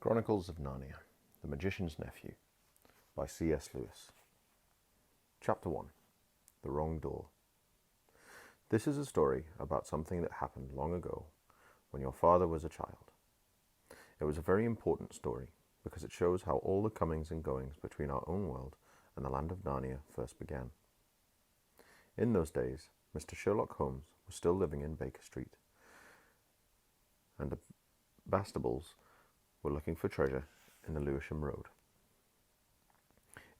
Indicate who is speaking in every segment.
Speaker 1: Chronicles of Narnia, The Magician's Nephew, by C.S. Lewis. Chapter 1. The Wrong Door. This is a story about something that happened long ago when your father was a child. It was a very important story because it shows how all the comings and goings between our own world and the land of Narnia first began. In those days, Mr. Sherlock Holmes was still living in Baker Street, and the Bastables were looking for treasure in the Lewisham Road.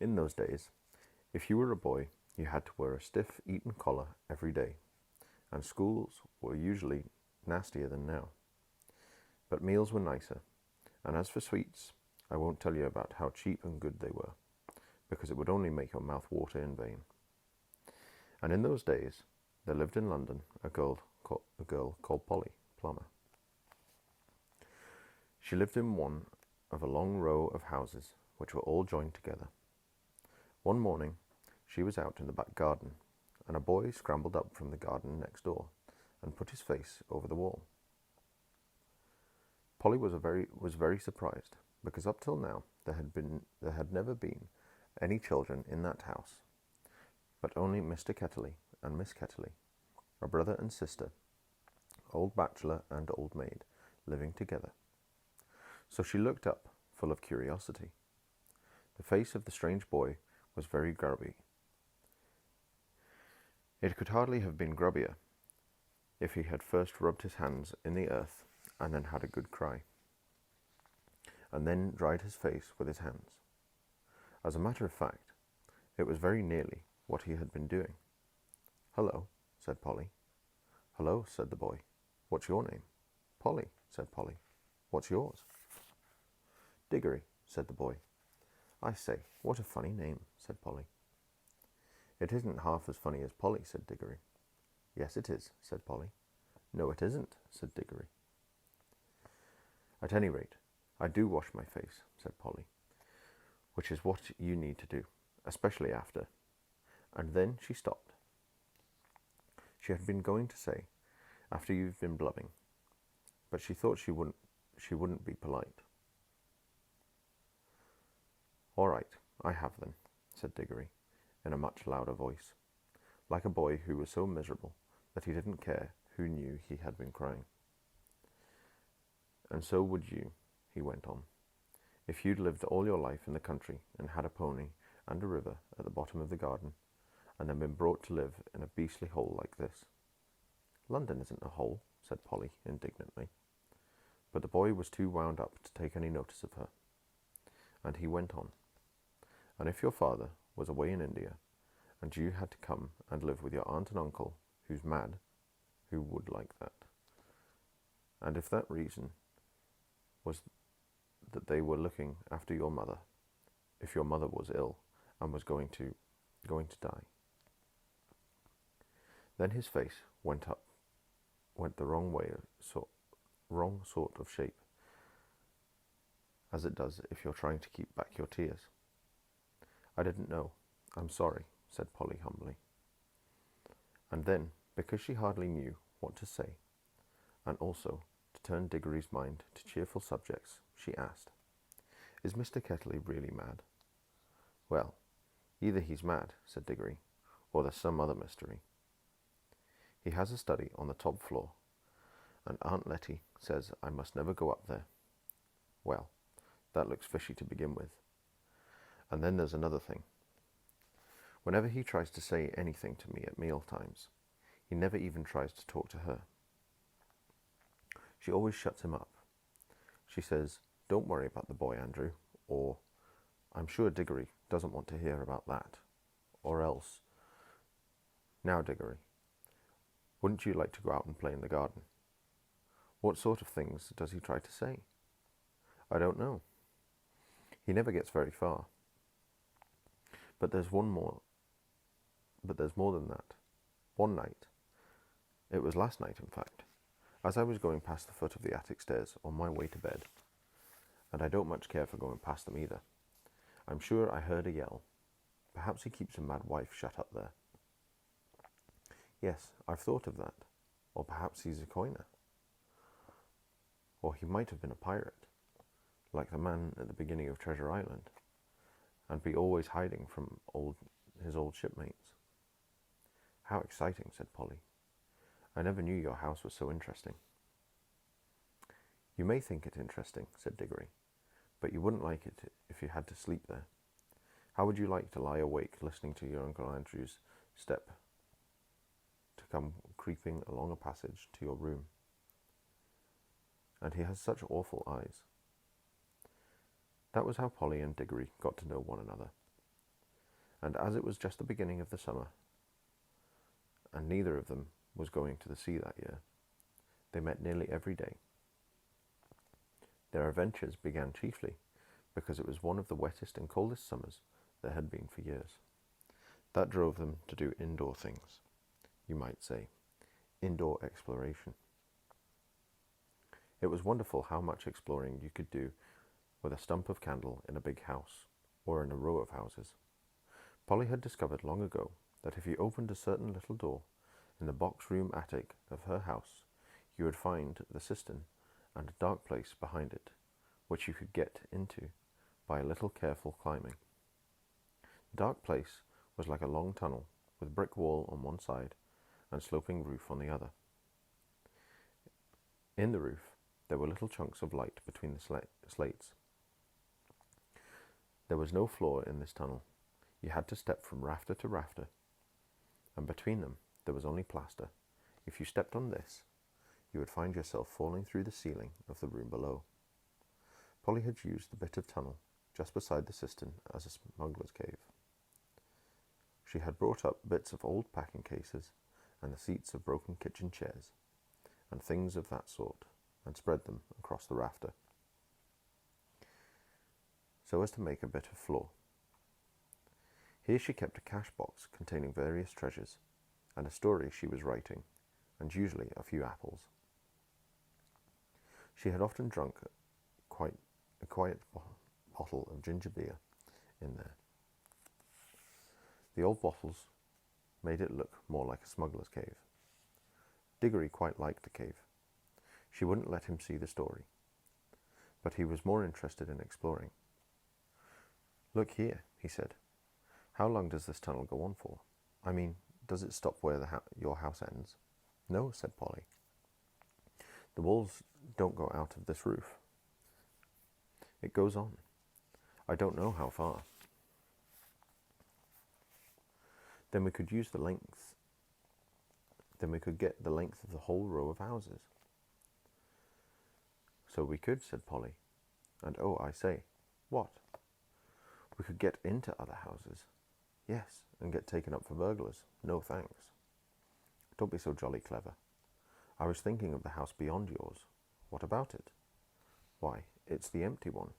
Speaker 1: In those days, if you were a boy, you had to wear a stiff Eton collar every day, and schools were usually nastier than now. But meals were nicer, and as for sweets, I won't tell you about how cheap and good they were, because it would only make your mouth water in vain. And in those days, there lived in London a girl called Polly Plummer. She lived in one of a long row of houses which were all joined together. One morning, she was out in the back garden, and a boy scrambled up from the garden next door and put his face over the wall. Polly was very surprised, because up till now there had never been any children in that house, but only Mr. Ketterley and Miss Ketterley, a brother and sister, old bachelor and old maid, living together. So she looked up, full of curiosity. The face of the strange boy was very grubby. It could hardly have been grubbier if he had first rubbed his hands in the earth and then had a good cry, and then dried his face with his hands. As a matter of fact, it was very nearly what he had been doing. "Hello," said Polly. "Hello," said the boy. "What's your name?" "Polly," said Polly. "What's yours?" "Diggory," said the boy. "I say, what a funny name," said Polly. "It isn't half as funny as Polly," said Diggory. "Yes, it is," said Polly. "No, it isn't," said Diggory. "At any rate, I do wash my face," said Polly, "which is what you need to do, especially after—" And then she stopped. She had been going to say, "after you've been blubbing," but she thought she wouldn't be polite. "All right, I have then," said Diggory, in a much louder voice, like a boy who was so miserable that he didn't care who knew he had been crying. "And so would you," he went on, "if you'd lived all your life in the country and had a pony and a river at the bottom of the garden, and then been brought to live in a beastly hole like this." "London isn't a hole," said Polly indignantly. But the boy was too wound up to take any notice of her, and he went on. "And if your father was away in India, and you had to come and live with your aunt and uncle, who's mad, who would like that? And if that reason was that they were looking after your mother, if your mother was ill and was going to die." Then his face went the wrong way, wrong sort of shape, as it does if you're trying to keep back your tears. "I didn't know. I'm sorry," said Polly humbly. And then, because she hardly knew what to say, and also to turn Diggory's mind to cheerful subjects, she asked, "Is Mr. Ketterley really mad?" "Well, either he's mad," said Diggory, "or there's some other mystery. He has a study on the top floor, and Aunt Letty says I must never go up there. Well, that looks fishy to begin with. And then there's another thing. Whenever he tries to say anything to me at meal times, he never even tries to talk to her. She always shuts him up. She says, 'Don't worry about the boy, Andrew,' or 'I'm sure Diggory doesn't want to hear about that,' or else, 'Now, Diggory, wouldn't you like to go out and play in the garden?' What sort of things does he try to say? I don't know. He never gets very far. But there's more than that. One night, it was last night in fact, as I was going past the foot of the attic stairs on my way to bed, and I don't much care for going past them either, I'm sure I heard a yell. Perhaps he keeps a mad wife shut up there. Yes, I've thought of that. Or perhaps he's a coiner. Or he might have been a pirate. like the man at the beginning of Treasure Island, and be always hiding from his old shipmates. How exciting, said Polly. I never knew your house was so interesting. You may think it interesting, said Diggory, but you wouldn't like it if you had to sleep there. How would you like to lie awake listening to your Uncle Andrew's step to come creeping along a passage to your room? And he has such awful eyes. That was how Polly and Diggory got to know one another. And as it was just the beginning of the summer, and neither of them was going to the sea that year, they met nearly every day. Their adventures began chiefly because it was one of the wettest and coldest summers there had been for years. That drove them to do indoor things, you might say, indoor exploration. It was wonderful how much exploring you could do with a stump of candle in a big house, or in a row of houses. Polly had discovered long ago that if you opened a certain little door in the box-room attic of her house, you would find the cistern and a dark place behind it, which you could get into by a little careful climbing. The dark place was like a long tunnel, with brick wall on one side and sloping roof on the other. In the roof, there were little chunks of light between the slates. There was no floor in this tunnel. You had to step from rafter to rafter, and between them there was only plaster. If you stepped on this, you would find yourself falling through the ceiling of the room below. Polly had used the bit of tunnel just beside the cistern as a smuggler's cave. She had brought up bits of old packing cases and the seats of broken kitchen chairs and things of that sort, and spread them across the rafter so as to make a bit of floor. Here she kept a cash box containing various treasures and a story she was writing, and usually a few apples. She had often drunk a quiet bottle of ginger beer in there. The old bottles made it look more like a smuggler's cave. Diggory quite liked the cave. She wouldn't let him see the story, but he was more interested in exploring. Look here, he said. How long does this tunnel go on for? I mean, does it stop where your house ends? No, said Polly. The walls don't go out of this roof. It goes on. I don't know how far. Then we could use the length. Then we could get the length of the whole row of houses. So we could, said Polly. And oh, I say, what? We could get into other houses. Yes, and get taken up for burglars. No thanks. Don't be so jolly clever. I was thinking of the house beyond yours. What about it? Why, it's the empty one.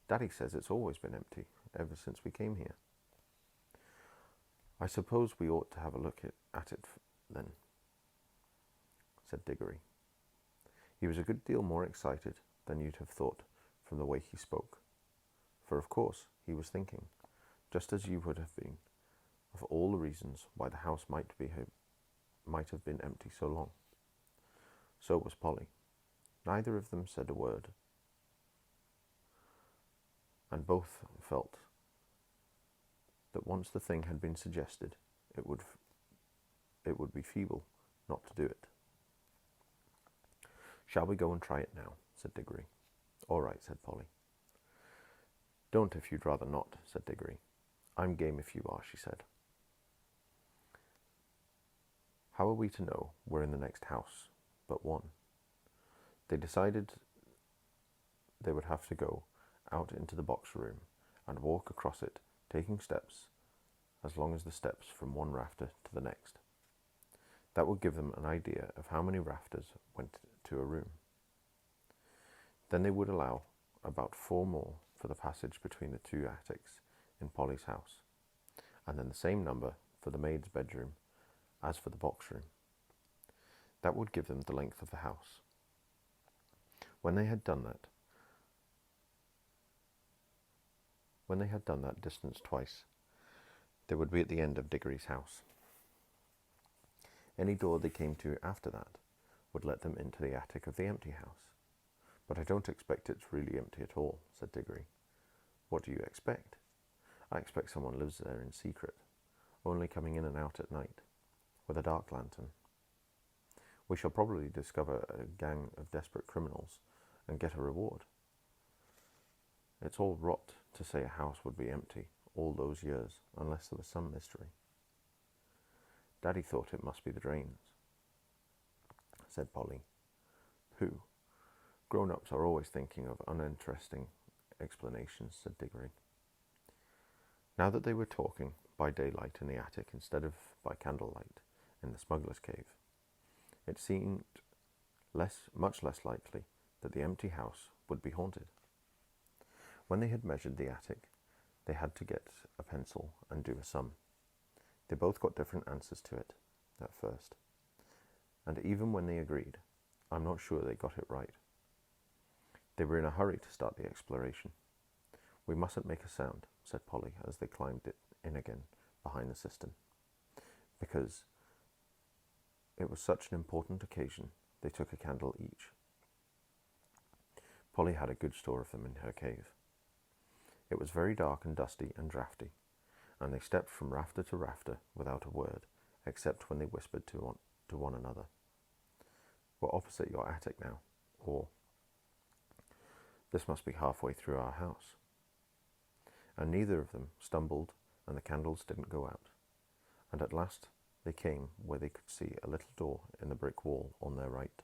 Speaker 1: Daddy says it's always been empty, ever since we came here. I suppose we ought to have a look at it then, said Diggory. He was a good deal more excited than you'd have thought from the way he spoke, for of course he was thinking, just as you would have been, of all the reasons why the house might have been empty so long. So was Polly. Neither of them said a word, and both felt that once the thing had been suggested, it would be feeble not to do it. Shall we go and try it now? Said Diggory. All right, said Polly. Don't if you'd rather not, said Diggory. I'm game if you are, she said. How are we to know we're in the next house but one? They decided they would have to go out into the box room and walk across it, taking steps as long as the steps from one rafter to the next. That would give them an idea of how many rafters went to a room. Then they would allow about 4 more for the passage between the 2 attics in Polly's house, and then the same number for the maid's bedroom as for the box room. That would give them the length of the house. When they had done that distance twice, they would be at the end of Diggory's house. Any door they came to after that would let them into the attic of the empty house. But I don't expect it's really empty at all, said Diggory. What do you expect? I expect someone lives there in secret, only coming in and out at night, with a dark lantern. We shall probably discover a gang of desperate criminals and get a reward. It's all rot to say a house would be empty all those years unless there was some mystery. Daddy thought it must be the drains, said Polly. Pooh. Grown-ups are always thinking of uninteresting explanations, said Diggory. Now that they were talking by daylight in the attic instead of by candlelight in the smuggler's cave, it seemed much less likely that the empty house would be haunted. When they had measured the attic, they had to get a pencil and do a sum. They both got different answers to it at first, and even when they agreed, I'm not sure they got it right. They were in a hurry to start the exploration. We mustn't make a sound, said Polly as they climbed it in again behind the cistern, because it was such an important occasion. They took a candle each. Polly had a good store of them in her cave. It was very dark and dusty and draughty, and they stepped from rafter to rafter without a word, except when they whispered to one another. We're opposite your attic now, or this must be halfway through our house. And neither of them stumbled, and the candles didn't go out, and at last they came where they could see a little door in the brick wall on their right.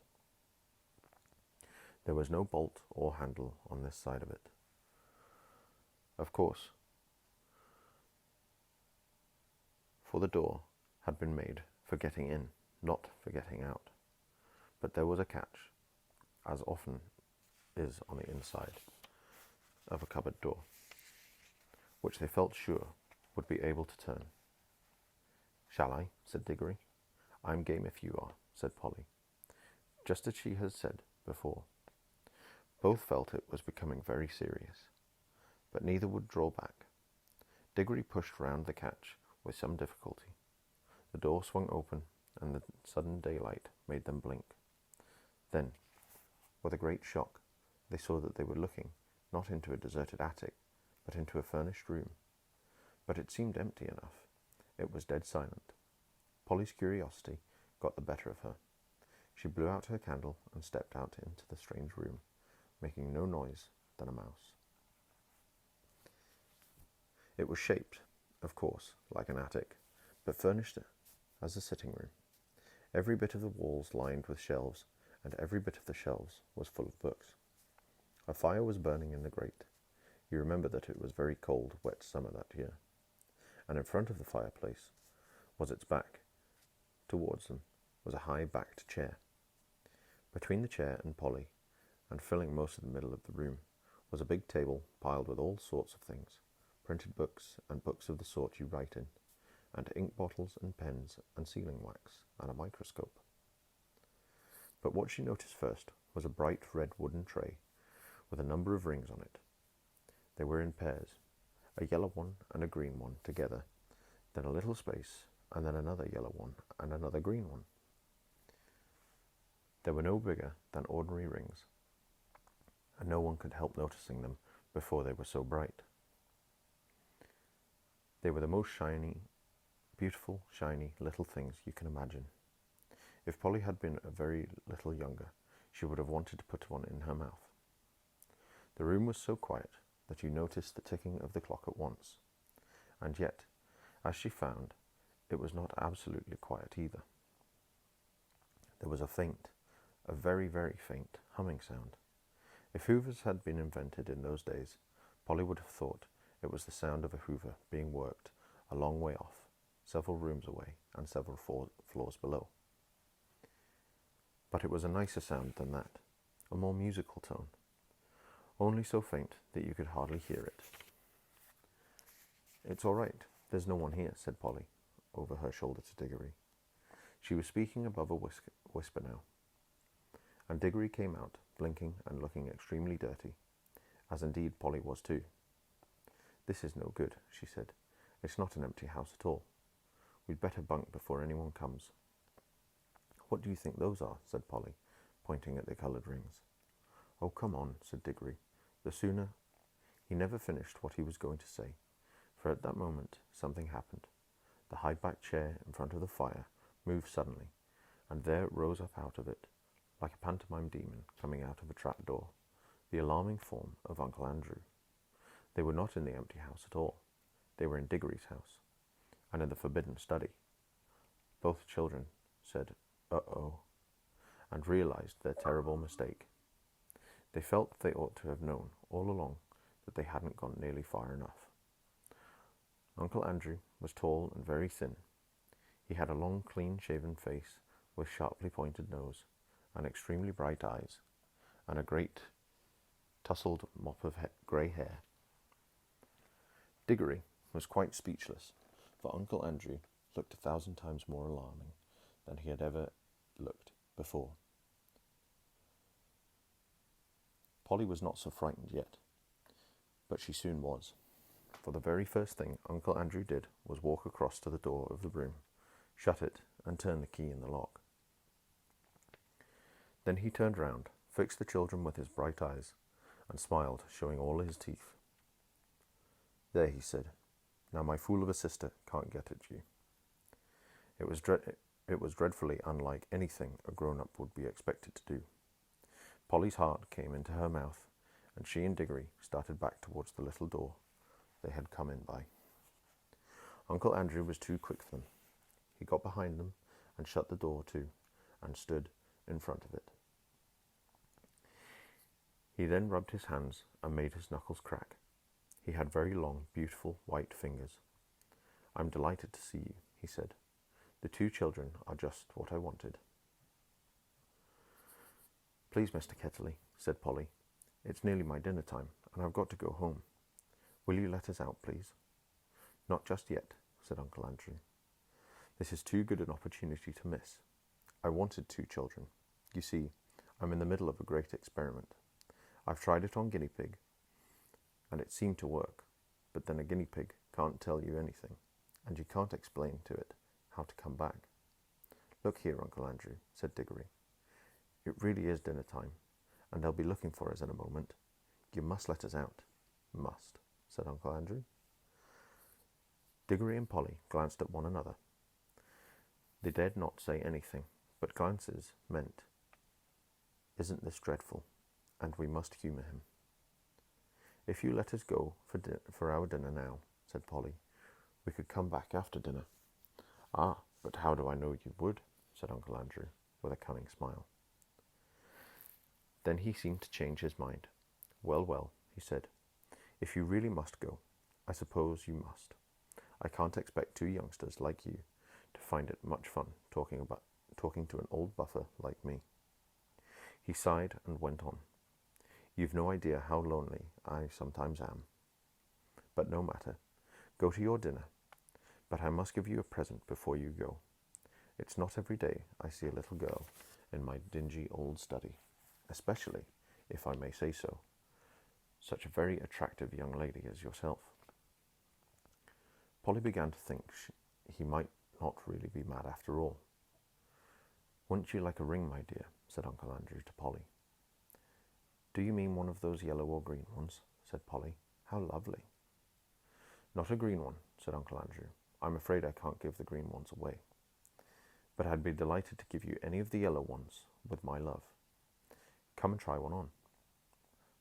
Speaker 1: There was no bolt or handle on this side of it. Of course, for the door had been made for getting in, not for getting out. But there was a catch, as often is on the inside of a cupboard door, which they felt sure would be able to turn. Shall I? Said Diggory. I'm game if you are, said Polly, just as she had said before. Both felt it was becoming very serious, but neither would draw back. Diggory pushed round the catch with some difficulty. The door swung open, and the sudden daylight made them blink. Then, with a great shock, they saw that they were looking not into a deserted attic, but into a furnished room. But it seemed empty enough. It was dead silent. Polly's curiosity got the better of her. She blew out her candle and stepped out into the strange room, making no noise than a mouse. It was shaped, of course, like an attic, but furnished as a sitting room. Every bit of the walls lined with shelves, and every bit of the shelves was full of books. A fire was burning in the grate. You remember that it was very cold, wet summer that year. And in front of the fireplace was its back towards them was a high-backed chair. Between the chair and Polly, and filling most of the middle of the room, was a big table piled with all sorts of things, printed books and books of the sort you write in, and ink bottles and pens and sealing wax and a microscope. But what she noticed first was a bright red wooden tray with a number of rings on it. They were in pairs, a yellow one and a green one together, then a little space, and then another yellow one and another green one. They were no bigger than ordinary rings, and no one could help noticing them before they were so bright. They were the most beautiful, shiny little things you can imagine. If Polly had been a very little younger, she would have wanted to put one in her mouth. The room was so quiet that you noticed the ticking of the clock at once, and yet, as she found, it was not absolutely quiet either. There was a very, very faint humming sound. If hoovers had been invented in those days, Polly would have thought it was the sound of a hoover being worked a long way off, several rooms away and several floors below. But it was a nicer sound than that, a more musical tone, only so faint that you could hardly hear it. It's all right, there's no one here, said Polly, over her shoulder to Diggory. She was speaking above a whisper now, and Diggory came out, blinking and looking extremely dirty, as indeed Polly was too. This is no good, she said. It's not an empty house at all. We'd better bunk before anyone comes. What do you think those are? Said Polly, pointing at the coloured rings. "Oh, come on," said Diggory. "The sooner—" He never finished what he was going to say, for at that moment something happened. The high-backed chair in front of the fire moved suddenly, and there rose up out of it, like a pantomime demon coming out of a trap-door, the alarming form of Uncle Andrew. They were not in the empty house at all. They were in Diggory's house, and in the forbidden study. Both children said, "Uh-oh," and realized their terrible mistake. They felt they ought to have known all along that they hadn't gone nearly far enough. Uncle Andrew was tall and very thin. He had a long, clean-shaven face with sharply pointed nose and extremely bright eyes, and a great tousled mop of grey hair. Diggory was quite speechless, for Uncle Andrew looked 1,000 times more alarming than he had ever looked before. Polly was not so frightened yet, but she soon was, for the very first thing Uncle Andrew did was walk across to the door of the room, shut it, and turn the key in the lock. Then he turned round, fixed the children with his bright eyes, and smiled, showing all his teeth. "There," he said, "now my fool of a sister can't get at you." It was dreadfully unlike anything a grown-up would be expected to do. Polly's heart came into her mouth, and she and Diggory started back towards the little door they had come in by. Uncle Andrew was too quick for them. He got behind them and shut the door too, and stood in front of it. He then rubbed his hands and made his knuckles crack. He had very long, beautiful, white fingers. "I'm delighted to see you," he said. "The two children are just what I wanted." "Please, Mr. Ketterley," said Polly, "it's nearly my dinner time, and I've got to go home. Will you let us out, please?" "Not just yet," said Uncle Andrew. "This is too good an opportunity to miss. I wanted two children. You see, I'm in the middle of a great experiment. I've tried it on guinea pig, and it seemed to work, but then a guinea pig can't tell you anything, and you can't explain to it how to come back." "Look here, Uncle Andrew," said Diggory. "It really is dinner time, and they'll be looking for us in a moment. You must let us out." "Must," said Uncle Andrew. Diggory and Polly glanced at one another. They dared not say anything, but glances meant, "Isn't this dreadful? And we must humour him." "If you let us go for our dinner now," said Polly, "we could come back after dinner." "Ah, but how do I know you would?" said Uncle Andrew, with a cunning smile. Then he seemed to change his mind. "Well, well," he said, "if you really must go, I suppose you must. I can't expect two youngsters like you to find it much fun talking to an old buffer like me." He sighed and went on. "You've no idea how lonely I sometimes am. But no matter. Go to your dinner. But I must give you a present before you go. It's not every day I see a little girl in my dingy old study, especially, if I may say so, such a very attractive young lady as yourself." Polly began to think he might not really be mad after all. "Wouldn't you like a ring, my dear?" said Uncle Andrew to Polly. "Do you mean one of those yellow or green ones?" said Polly. "How lovely." "Not a green one," said Uncle Andrew. "I'm afraid I can't give the green ones away. But I'd be delighted to give you any of the yellow ones with my love. Come and try one on."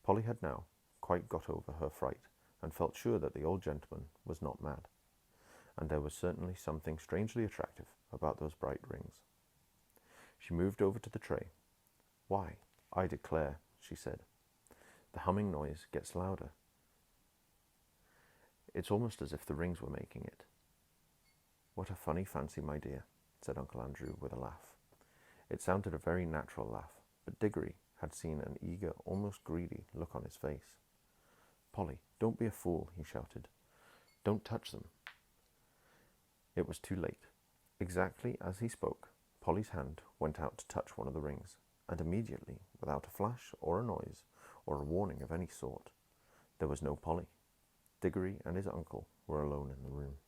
Speaker 1: Polly had now quite got over her fright, and felt sure that the old gentleman was not mad, and there was certainly something strangely attractive about those bright rings. She moved over to the tray. "Why, I declare," she said, "the humming noise gets louder. It's almost as if the rings were making it." "What a funny fancy, my dear," said Uncle Andrew with a laugh. It sounded a very natural laugh, but Diggory had seen an eager, almost greedy look on his face. "Polly, don't be a fool," he shouted. "Don't touch them." It was too late. Exactly as he spoke, Polly's hand went out to touch one of the rings, and immediately, without a flash or a noise or a warning of any sort, there was no Polly. Diggory and his uncle were alone in the room.